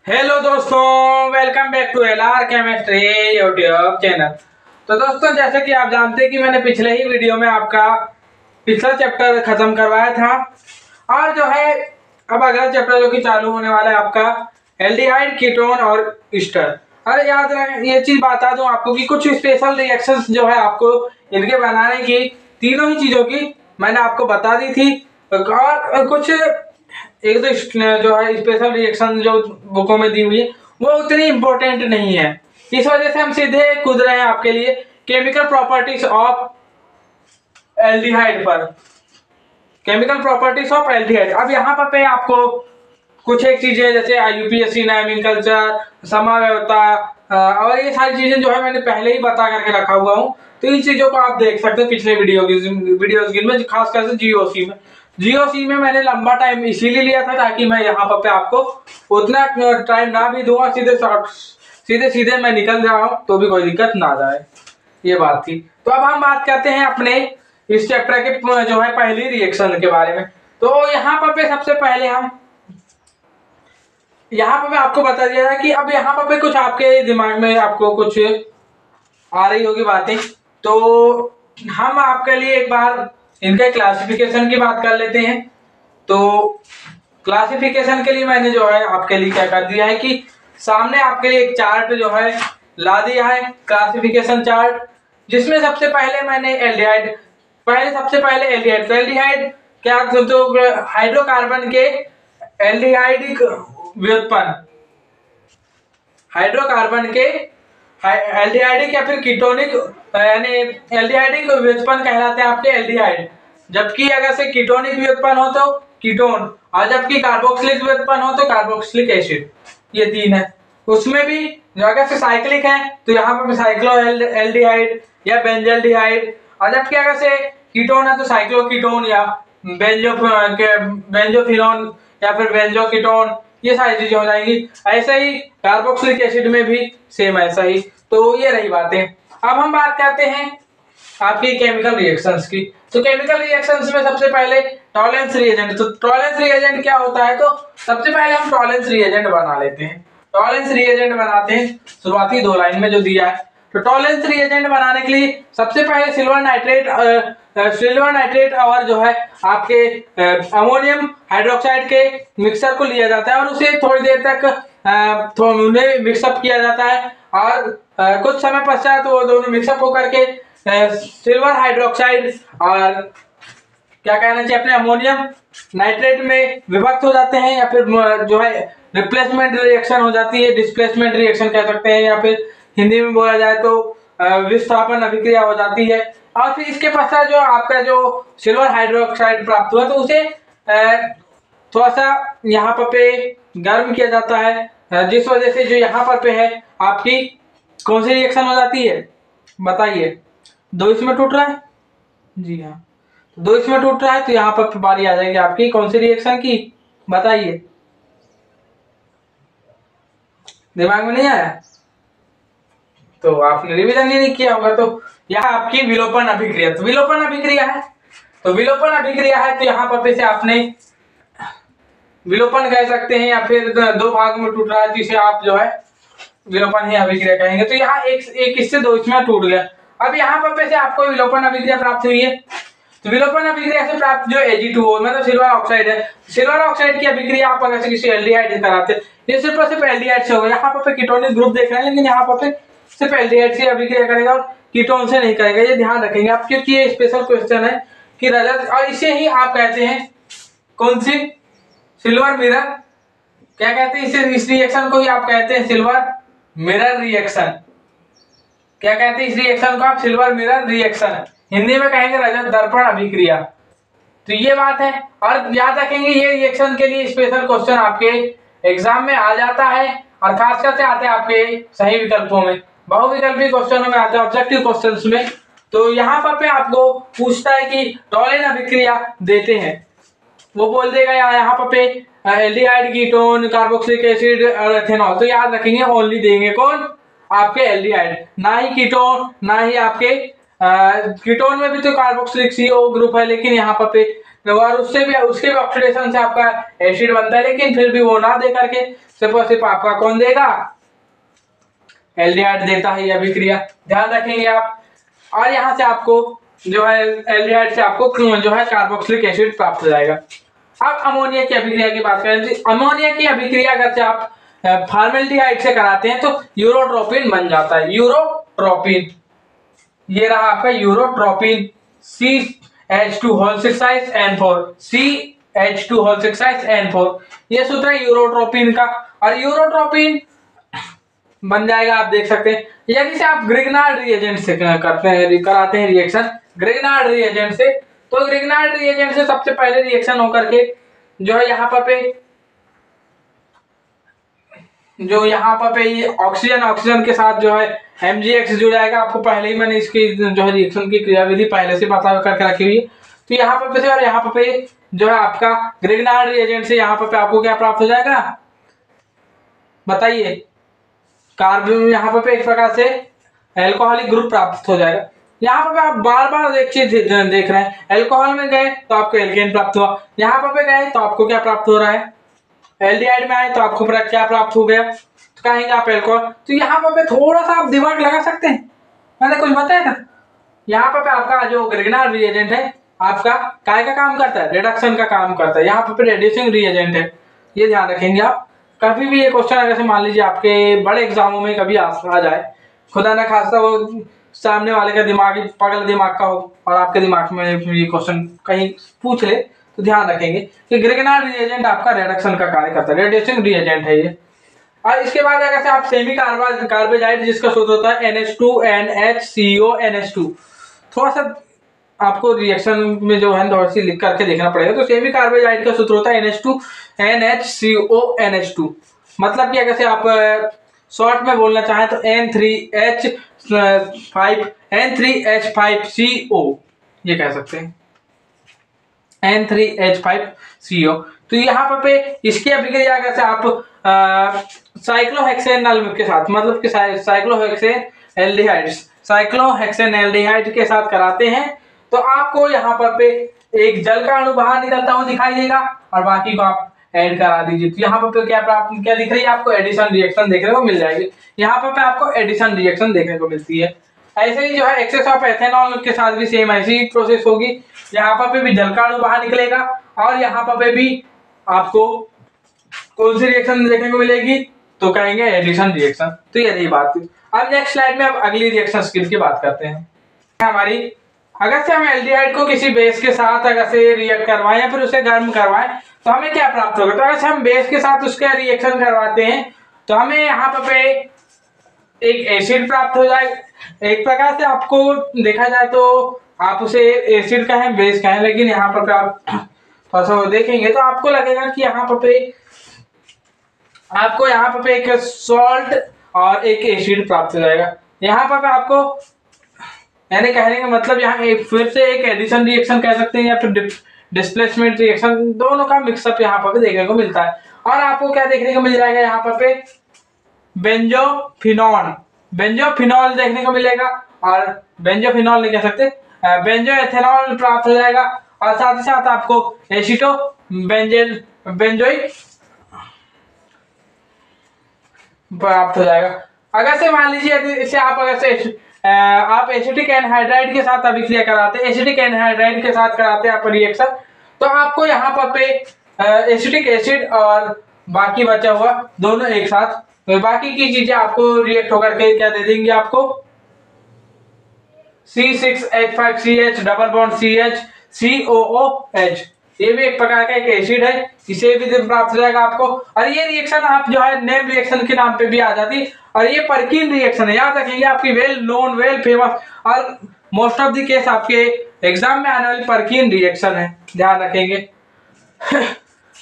Hello दोस्तों, welcome back to LR chemistry YouTube channel. तो दोस्तों, जैसे कि आप जानते हैं कि मैंने पिछले ही वीडियो में आपका पिछला चैप्टर खत्म करवाया था और जो है अब अगला चैप्टर जो कि चालू होने वाला है आपका एल्डिहाइड, कीटोन और ईस्टर। अरे याद रहे, ये चीज बता दूं आपको कि कुछ स्पेशल रिएक्शंस जो है आपको इनके बनाने की तीनों ही चीजों की मैंने आपको बता दी थी और कुछ एक तो जो है स्पेशल रिएक्शन जो बुकों में दी हुई है वो उतनी इंपॉर्टेंट नहीं है। इस वजह से हम सीधे कूद रहे हैं आपके लिए केमिकल प्रॉपर्टीज ऑफ एल्डिहाइड पर। Chemical properties of aldehyde. अब यहाँ पर आपको कुछ एक चीजें जैसे यूपीएससी, नोमेनक्लेचर, समव्यवस्था और ये सारी चीजें जो है मैंने पहले ही बता करके रखा हुआ हूँ। तो इन चीजों को आप देख सकते हैं पिछले वीडियोस में, खासकर से जीओसी में मैंने लंबा टाइम इसीलिए लिया था ताकि मैं यहाँ पर आपको उतना टाइम ना भी दूंगा, सीधे सीधे मैं निकल जा रहा हूँ तो भी कोई दिक्कत ना जाए, ये बात थी। तो अब हम बात करते हैं अपने इस चैप्टर के जो है पहली रिएक्शन के बारे में। तो यहाँ पर सबसे पहले हम यहाँ पर आपको बता दिया है कि अब यहाँ पर कुछ आपके दिमाग में आपको कुछ आ रही होगी बातें, तो हम आपके लिए एक बार इनके क्लासिफिकेशन की बात कर लेते हैं। तो क्लासिफिकेशन के लिए मैंने जो है आपके लिए क्या कर दिया है कि सामने आपके लिए एक चार्ट जो है ला दिया है, क्लासिफिकेशन चार्ट, जिसमें सबसे पहले मैंने एल्डिहाइड क्या तो हाइड्रोकार्बन के एल्डिहाइडिक व्युत्पन्न, हाइड्रोकार्बन के एल्डिहाइडिक या फिर कीटोनिक यानी एल्डिहाइडिक व्युत्पन्न कहलाते हैं आपके एल्डिहाइड। जबकि अगर से कीटोनिक व्युत्पन्न हो तो कीटोन, और जबकि कार्बोक्सिलिक व्युत्पन्न हो तो कार्बोक्सिलिक एसिड। ये तीन है। उसमें भी अगर से साइक्लिक है तो यहाँ पर साइक्लो एल्डिहाइड या बेंजल्डिहाइड, और जबकि अगर से कीटोन है तो साइक्लोकीटोन या बेंजोफिनोन या फिर बेंजोकीटोन, ये सारी चीजें हो जाएंगी। ऐसे ही कार्बोक्सिलिक एसिड में भी सेम ऐसा ही। तो ये रही बातें। अब हम बात करते हैं आपकी केमिकल रिएक्शंस की। तो केमिकल रिएक्शंस में सबसे पहले टॉलेंस रिएजेंट। तो टॉलेंस रिएजेंट क्या होता है, तो सबसे पहले हम टॉलेंस रिएजेंट बना लेते हैं। टॉलेंस रिएजेंट बनाते हैं शुरुआती दो लाइन में जो दिया है। तो टॉलेंस रिएजेंट बनाने के लिए सबसे पहले सिल्वर नाइट्रेट और जो है आपके अमोनियम हाइड्रोक्साइड के मिक्सर को लिया जाता है और उसे थोड़ी देर तक उन्हें मिक्सअप किया जाता है और कुछ समय पश्चात वो दोनों मिक्सअप होकर के सिल्वर हाइड्रोक्साइड और क्या कहना चाहिए अपने अमोनियम नाइट्रेट में विभक्त हो जाते हैं, या फिर जो है रिप्लेसमेंट रिएक्शन हो जाती है, डिस्प्लेसमेंट रिएक्शन कह सकते हैं, या फिर हिंदी में बोला जाए तो विस्थापन अभिक्रिया हो जाती है। और फिर इसके पश्चात जो आपका जो सिल्वर हाइड्रोक्साइड प्राप्त हुआ तो उसे थोड़ा सा यहाँ पे गर्म किया जाता है, जिस वजह से जो यहाँ पे है आपकी कौन सी रिएक्शन हो जाती है बताइए। दो इसमें टूट रहा है, जी हाँ, दो इसमें टूट रहा है तो यहाँ पर बारी आ जाएगी आपकी कौन सी रिएक्शन की, बताइए। दिमाग में नहीं आया तो आपने रिवीजन ही नहीं किया होगा। तो यह आपकी विलोपन अभिक्रिया। तो विलोपन अभिक्रिया है, तो विलोपन अभिक्रिया है तो यहाँ पर से आपने विलोपन कह सकते हैं, या फिर दो भाग में टूट रहा है तो इसे आप जो है विलोपन ही अभिक्रिया कहेंगे। तो यहाँ एक इससे दो इसमें टूट गया। अब यहाँ पर से आपको विलोपन अभिक्रिया प्राप्त हुई है। तो विलोपन अभिक्रिया से प्राप्त जो Ag2O मतलब सिल्वर ऑक्साइड है, सिल्वर ऑक्साइड की अभिक्रिया आप अगर किसी एल्डिहाइड से कराते हैं, ये सिर्फ एल्डिहाइड से होगा। यहाँ पर कीटोनिक ग्रुप देख रहे हैं, लेकिन यहाँ पर सिर्फ एल्डिहाइड से अभिक्रिया करेगा और कीटोन से नहीं करेगा, ये ध्यान रखेंगे आप, क्योंकि ये स्पेशल क्वेश्चन है कि रजत, और इसे ही आप कहते हैं कौन सी, सिल्वर मिरर। क्या कहते हैं इस रिएक्शन को ही आप कहते हैं सिल्वर मिरर रिएक्शन। क्या कहते हैं इस रिएक्शन को आप, सिल्वर मिरर रिएक्शन। हिंदी में कहेंगे रजत दर्पण अभिक्रिया। तो ये बात है, और याद रखेंगे ये रिएक्शन के लिए स्पेशल क्वेश्चन आपके एग्जाम में आ जाता है, और खासकर से आते हैं आपके सही विकल्पों में, बहुविकल्पी क्वेश्चनों में आते हैं, ऑब्जेक्टिव क्वेश्चंस में। तो यहाँ पर आपको पूछता है कि टॉलेन अभिक्रिया देते हैं, वो बोल देगा यहाँ पे एल्डिहाइड, कीटोन, कार्बोक्सिलिक एसिड और एथेनॉल। तो याद रखेंगे ओनली देंगे कौन, आपके एल्डिहाइड, ना ही कीटोन, ना ही आपके कीटोन में भी तो कार्बोक्सिलिक CO ग्रुप है, लेकिन यहाँ पे और उसके भी ऑक्सीडेशन से आपका एसिड बनता है, लेकिन फिर भी वो ना दे करके सिर्फ और सिर्फ आपका कौन देगा, एल्डिहाइड देता है यह अभिक्रिया, ध्यान रखेंगे आप। और यहाँ से आपको जो है एल्डिहाइड से आपको जो है कार्बोक्सिलिक एसिड प्राप्त हो जाएगा। अब अमोनिया की अभिक्रिया की बात करें तो अमोनिया की अभिक्रिया अगर से आप फॉर्मेल्डिहाइड से कराते हैं तो यूरोट्रोपिन बन जाता है, यूरोट्रोपिन, ये रहा आपका यूरोट्रोपिन, CH2 CH2 ये सूत्र है यूरोट्रोपिन का। और यूरोट्रोपिन बन जाएगा, आप देख सकते हैं। यदि से आप ग्रिग्नार्ड रिएजेंट से कराते हैं रिएक्शन, ग्रिग्नार्ड रिएजेंट से, तो ग्रिग्नार्ड रिएजेंट से सबसे पहले रिएक्शन होकर के जो है यहाँ पे ये ऑक्सीजन के साथ जो है MgX जुड़ जाएगा। आपको पहले ही मैंने इसकी जो है रिएक्शन की क्रियाविधि पहले से बता करके रखी हुई है। तो यहाँ पे से और यहाँ पे जो है आपका ग्रिग्नार्ड रिएजेंट से यहाँ पे आपको क्या प्राप्त हो जाएगा बताइए, कार्बन, यहाँ पे एक प्रकार से एल्कोहलिक ग्रुप प्राप्त हो जाएगा। यहाँ पे आप बार बार एक चीज देख रहे हैं, एल्कोहल में गए तो आपको एल्केन प्राप्त हुआ, यहाँ पे गए तो आपको क्या प्राप्त हो रहा है, एल्डिहाइड में आए तो आपको क्या प्राप्त हो गया, तो कहेंगे आप एल्कोहल। तो यहाँ पे थोड़ा सा आप दिमाग लगा सकते हैं, मैंने कुछ बताया था। यहाँ पे आपका जो ग्रिग्नार्ड रिएजेंट है आपका काय का काम करता है, रिडक्शन का काम करता है, यहाँ पे रेड्यूसिंग रिएजेंट है, ये ध्यान रखेंगे आप। कभी भी ये क्वेश्चन अगर से मान लीजिए आपके बड़े एग्जामों में कभी आ जाए, खुदा ना खास्ता वो सामने वाले का दिमाग पागल दिमाग का हो और आपके दिमाग में ये क्वेश्चन कहीं पूछ ले, तो ध्यान रखेंगे कि ग्रिग्नार्ड रिएजेंट आपका रिडक्शन का कार्य करता है, रेड्यूसिंग रिएजेंट है ये। और इसके बाद अगर से आप सेमी कार्बेजाइड जिसका सूत्र होता है NH2NHCONH2, थोड़ा सा आपको रिएक्शन में जो है थोड़ी सी लिख करके देखना पड़ेगा। तो सेमी कार्बेजाइड का सूत्र होता है NH2NHCONH2, मतलब कि अगर से आप शॉर्ट में बोलना चाहें तो N3H5CO ये कह सकते हैं, N3H5CO। तो यहाँ पे इसकी अभिक्रिया अगर से आप साइक्लोहेक्सेन के साथ, मतलब कि साइक्लोहेक्सेन एल्डिहाइड के साथ कराते हैं, तो आपको यहाँ पे एक जल का अणु बाहर निकलता हुआ दिखाई देगा और बाकी को आप ऐड करा दीजिए। तो यहाँ पे क्या दिख रही है आपको, एडिशन रिएक्शन देखने को मिल जाएगी। यहाँ पे आपको एडिशन रिएक्शन देखने को मिलती है। ऐसे ही जो है एक्सेस ऑफ एथेनॉल के साथ भी सेम ऐसी प्रोसेस होगी, यहाँ पे भी जल का अणु बाहर निकलेगा और यहाँ पे भी आपको कौन सी रिएक्शन देखने को मिलेगी, तो कहेंगे एडिशन रिएक्शन। तो ये रही बात। अब नेक्स्ट स्लाइड में अब अगली रिएक्शन स्किल की बात करते हैं। हमारी अगर से हम एल्डिहाइड को किसी बेस के साथ अगर से रिएक्ट करवाएं या फिर उसे गर्म करवाएं तो हमें क्या प्राप्त होगा। तो अगर से हम बेस के साथ उसका रिएक्शन करवाते हैं तो हमें यहाँ पे एक एसिड प्राप्त हो जाए। एक प्रकार से आपको देखा जाए तो आप उसे एसिड कहें बेस कहें, लेकिन यहाँ पर आप थोड़ा सा देखेंगे तो आपको लगेगा कि यहाँ पे आपको यहाँ पे एक सॉल्ट और एक एसिड प्राप्त हो जाएगा। यहाँ पर आपको यानी कहने का मतलब यहाँ फिर से एक एडिशन रिएक्शन कह सकते हैं या फिर डिस्प्लेसमेंट रिएक्शन, दोनों का मिक्सअप यहाँ पर देखने को मिलता है। और आपको क्या देखने को मिल जाएगा, यहाँ पे बेंजोफिनॉल देखने को मिलेगा, और बेंजोफिनॉल नहीं कह सकते, बेंजोएथेनॉल प्राप्त हो जाएगा। और साथ ही साथ आपको एसिटो बेंजोइक प्राप्त हो जाएगा। अगर से मान लीजिए इसे आप अगर से आप एसिटिक एनहाइड्राइड के साथ अभिक्रिया कराते हैं, एसिटिक एनहाइड्राइड के साथ कराते हैं आप रिएक्शन, तो आपको यहाँ पे एसिटिक एसिड और बाकी बचा हुआ दोनों एक साथ, तो बाकी की चीजें आपको रिएक्ट होकर के क्या दे देंगे, आपको C6H5CH double bond CH COOH, ये भी एक प्रकार का एक एसिड है, इसे भी प्राप्त हो जाएगा आपको। और ये रिएक्शन आप जो है नेम रिएक्शन के नाम पे भी आ जाती, और ये परकीन रिएक्शन है, याद रखेंगे आपकी वेल नोन वेल फेमस और मोस्ट ऑफ द केस आपके एग्जाम में आने वाली परकीन रिएक्शन है, ध्यान रखेंगे।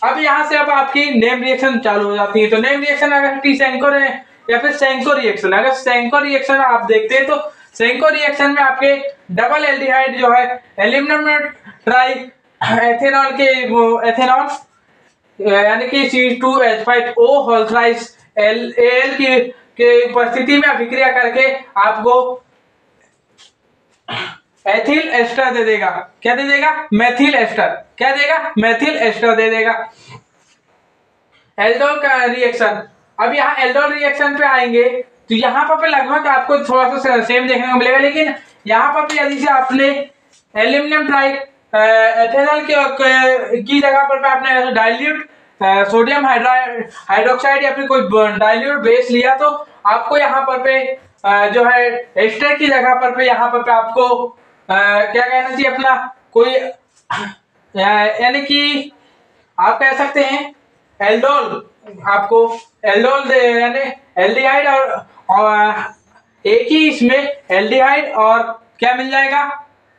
अब यहाँ से अब आपकी नेम रिएक्शन चालू हो जाती है। तो नेम रिएक्शन अगर टी-सेंको है या फिर सेंको रिएक्शन, अगर सेंको रिएक्शन आप देखते हैं तो सेंको रिएक्शन में आपके डबल एल्डिहाइड जो है एल्यूमिनियम ट्राई एथेनॉल के एथेनॉल यानी कि C2H5O होल थ्राइस Al के उपस्थिति में अभिक्रिया करके आपको एथिल एस्टर दे देगा। क्या दे देगा? Methyl ester. क्या देगा? मेथिल एस्टर दे देगा। एल्डोल का रिएक्शन, अब यहाँ एल्डोल रिएक्शन पे आएंगे तो यहाँ पर लगभग आपको थोड़ा सा सेम देखने को मिलेगा, लेकिन यहाँ पर यदि से आपने एल्यूमिनियम ट्राई एथेनॉल की जगह पर आपने डाइल्यूट सोडियम हाइड्रोक्साइड या फिर कोई डाइल्यूट बेस लिया तो आपको यहाँ पर जो है एस्टर की जगह पर यहाँ पर आपको क्या कहना चाहिए अपना कोई यानी कि आप कह सकते हैं एल्डोल, आपको एल्डोल यानी एल्डिहाइड और एक ही इसमें एल्डिहाइड और क्या मिल जाएगा?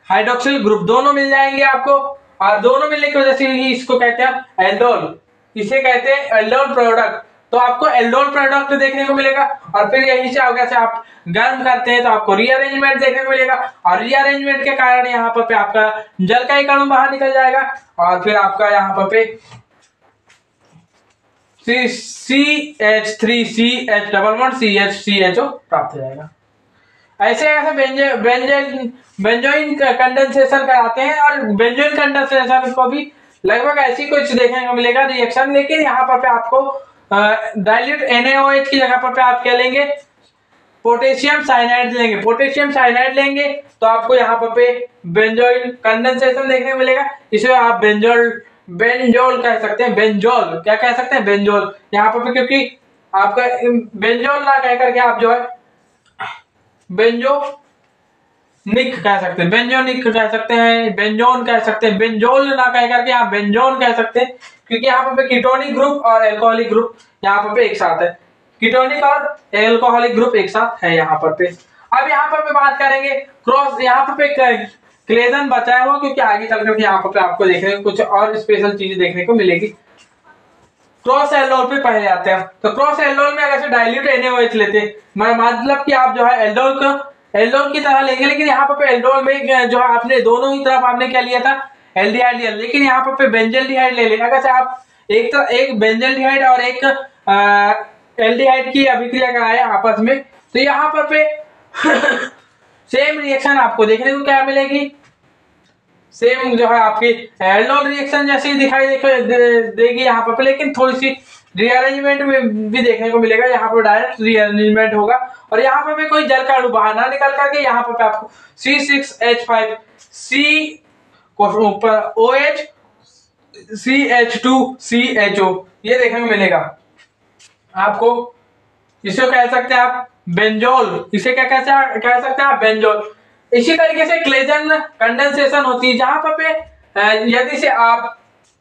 हाइड्रोक्सिल ग्रुप दोनों मिल जाएंगे आपको, और दोनों मिलने की वजह से ही इसको कहते हैं एल्डोल। इसे कहते हैं एल्डोल प्रोडक्ट। तो आपको एल्डोल प्रोडक्ट देखने को मिलेगा, और फिर यहीं से आगे से आप गर्म करते हैं तो आपको रीअरेंजमेंट देखने को मिलेगा, और रीअरेंजमेंट के कारण यहाँ पर आपका जल का एक अणु बाहर निकल जाएगा, और फिर आपका यहाँ पर CH3CH प्राप्त हो जाएगा। ऐसे बेंजोइन कंडेंसेशन कराते हैं, और बेंजोइन कंडेंसेशन को भी लगभग ऐसी कुछ देखने को मिलेगा रिएक्शन, लेकिन यहाँ पर आपको डाइल्यूट NaOH की जगह पर आप क्या लेंगे? पोटेशियम साइनाइड लेंगे। पोटेशियम साइनाइड लेंगे तो आपको यहाँ पर बेंजोइन कंडेंसेशन देखने को मिलेगा। इसे आप बेंजोल कह सकते हैं। बेंजोल क्या कह सकते हैं? बेंजोल। यहाँ पर क्योंकि आपका बेंजोल ना कह करके आप जो है बेंजोनिक कह सकते हैं, बेंजोनिक कह सकते हैं, बेंजोन कह सकते हैं, बेंजोल ना कह करके आप बेंजोन कह सकते हैं, क्योंकि यहाँ पर कीटोनिक ग्रुप और एल्कोहलिक ग्रुप यहाँ पर एक साथ है। कीटोनिक और एल्कोहलिक ग्रुप एक साथ है यहाँ पर। अब यहाँ पर बात करेंगे क्रॉस, यहाँ पर क्लेजन बचा हुआ, क्योंकि आगे चल करके यहाँ पर आपको देखने को कुछ और स्पेशल चीजें देखने को मिलेगी। क्रॉस एल्डोल पे पहले आते हैं। तो क्रॉस एल्डोल में अगर से डाइल्यूट NaOH लेते हैं, मतलब कि आप जो है एल्डोल की तरह लेंगे, लेकिन यहाँ पर एल्डोल में जो है आपने दोनों ही तरफ आपने क्या लिया था? एल्डिहाइड लिया, लेकिन यहाँ पर बेंजल्डिहाइड ले लेना। अगर से आप एक बेंजल्डिहाइड और एक एल्डिहाइड की अभिक्रिया कराए आपस में, तो यहाँ पर सेम रिएक्शन आपको देखने को क्या मिलेगी? सेम जो है आपकी एल्डोल रिएक्शन जैसी दिखाई देगी यहाँ पर, लेकिन थोड़ी सी रीअरेंजमेंट में भी देखने को मिलेगा। यहाँ पर डायरेक्ट रीअरेंजमेंट होगा, और यहाँ पर भी कोई जल का अणु बाहर ना निकल करके यहाँ पर आपको C6H5C को ऊपर OH CH2CHO ये देखने को मिलेगा आपको। इसे कह सकते हैं आप बेंजोल। इसे क्या कह सकते हैं आप? बेंजोल। इसी तरीके से क्लेजन कंडेंसेशन होती है, जहां पर यदि से आप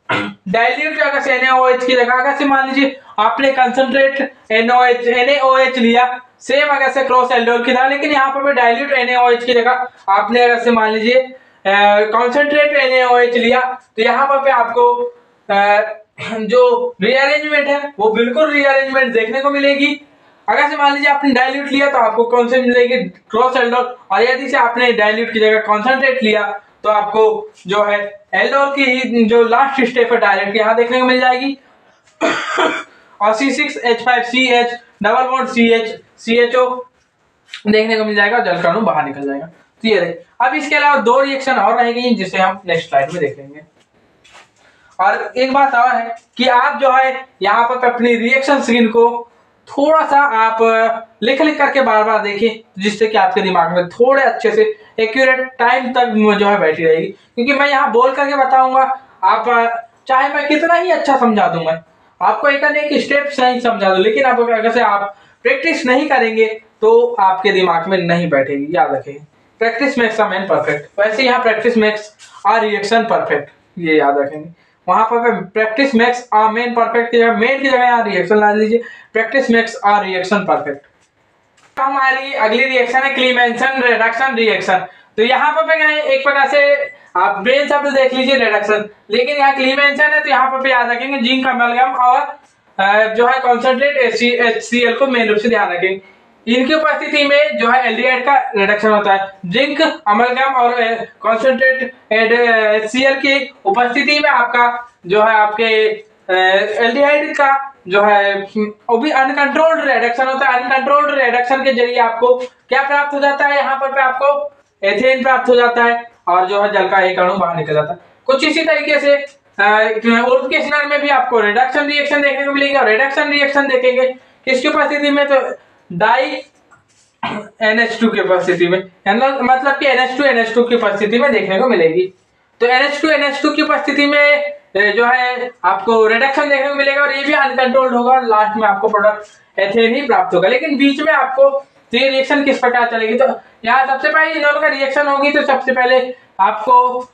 डाइल्यूट अगर से NaOH की जगह अगर से मान लीजिए आपने कंसंट्रेट NaOH लिया, सेम अगर से क्रॉस एल्डोल की था, लेकिन यहाँ पर डाइल्यूट NaOH की जगह आपने अगर से मान लीजिए कंसंट्रेट NaOH लिया, तो यहाँ पर आपको जो रीअरेंजमेंट है वो बिल्कुल रीअरेंजमेंट देखने को मिलेगी। अगर से मान लीजिए आपने डाइल्यूट लिया तो आपको कौन से मिलेगी? क्रॉस एल्डोल, और यदि से आपने डाइल्यूट की जगह कॉन्सेंट्रेट लिया तो आपको जो है एल्डोल की जो लास्ट स्टेप है डायरेक्ट यहाँ देखने को मिल जाएगी, और C6H5CH डबल बॉन्ड CHO देखने को मिल जाएगा, जल का अणु बाहर निकल जाएगा। तो ये रहे। अब इसके अलावा दो रिएक्शन और रहेंगे जिसे हम नेक्स्ट स्लाइड में देख लेंगे। और एक बात और है कि आप जो है यहाँ पर अपनी रिएक्शन स्क्रीन को थोड़ा सा आप लिख करके बार बार देखिए, जिससे कि आपके दिमाग में थोड़े अच्छे से एक्यूरेट टाइम तक जो है बैठी रहेगी। क्योंकि मैं यहाँ बोल करके बताऊंगा, आप चाहे मैं कितना ही अच्छा समझा दूं, मैं आपको एक स्टेप सही समझा दूं, लेकिन आप अगर से आप प्रैक्टिस नहीं करेंगे तो आपके दिमाग में नहीं बैठेगी। याद रखें, practice makes a man perfect. वैसे यहाँ practice makes a reaction perfect, ये याद रखेंगे। वहां पर practice makes a man perfect की जगह मेन की जगह यहाँ रिएक्शन ला लीजिए, practice makes a reaction perfect. हमारी अगली रिएक्शन है क्लीमेंसन रिडक्शन रिएक्शन। तो यहाँ पर एक प्रकार से आप ब्रेन शब्द देख लीजिए रिडक्शन, लेकिन यहाँ क्लीमेंसन है तो यहाँ पर याद रखेंगे जिंक अमलगम और जो है कॉन्सेंट्रेट HCl को मेन रूप से ध्यान रखेंगे। इनकी उपस्थिति में जो है एल्डिहाइड का रिडक्शन होता है। जिंक अमलगम और कॉन्सेंट्रेट HCl की उपस्थिति में आपका जो है आपके एल्डिहाइड का जो है वो भी अनकंट्रोल्ड रिडक्शन होता है। अनकंट्रोल्ड रिडक्शन के जरिए आपको क्या प्राप्त हो जाता है? यहाँ पर आपको एथेन प्राप्त हो जाता है और जो है जल का एक अणु बाहर निकल जाता है। कुछ इसी तरीके से उर्फ के स्नान में भी आपको रिडक्शन रिएक्शन देखने को मिलेगी। और रिडक्शन रिएक्शन देखेंगे किसकी उपस्थिति में, तो डाई NH2 की उपस्थिति में, मतलब कि NH2 की उपस्थिति में देखने को मिलेगी। तो NH2 की उपस्थिति में जो है आपको रिडक्शन देखने को मिलेगा और ये भी अनकंट्रोल्ड होगा, लास्ट में आपको प्रोडक्ट एथेन ही प्राप्त होगा। लेकिन बीच में आपको तो ये रिएक्शन किस प्रकार चलेगी, तो यहाँ सबसे पहले इन दोनों का रिएक्शन होगी। तो सबसे पहले आपको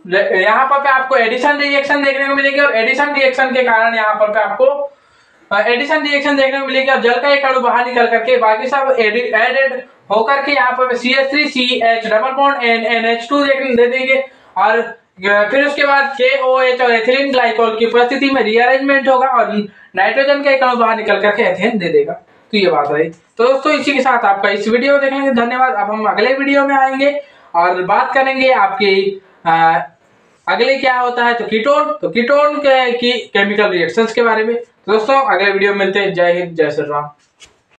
यहाँ पर आपको एडिशन रिएक्शन देखने को मिलेगी और एडिशन रिएक्शन के कारण यहाँ पर आपको एडिशन रिएक्शन देखने को मिलेगी और जल का एक अणु बाहर निकल करके बाकी सब एडेड होकर के यहाँ पर CH3CH डबल बॉन्ड NH2 दे देंगे और फिर उसके बाद KOH और एथिलीन ग्लाइकोल की उपस्थिति में रीअरेंजमेंट होगा और नाइट्रोजन का एक अणु बाहर निकल करके एथेन दे देगा। तो ये बात रही। तो दोस्तों इसी के साथ आपका इस वीडियो को देखने के लिए धन्यवाद। अब हम अगले वीडियो में आएंगे और बात करेंगे आपकी अगले क्या होता है, तो कीटोन की केमिकल रिएक्शंस के बारे में। दोस्तों अगले वीडियो में मिलते हैं। जय हिंद, जय श्री राम।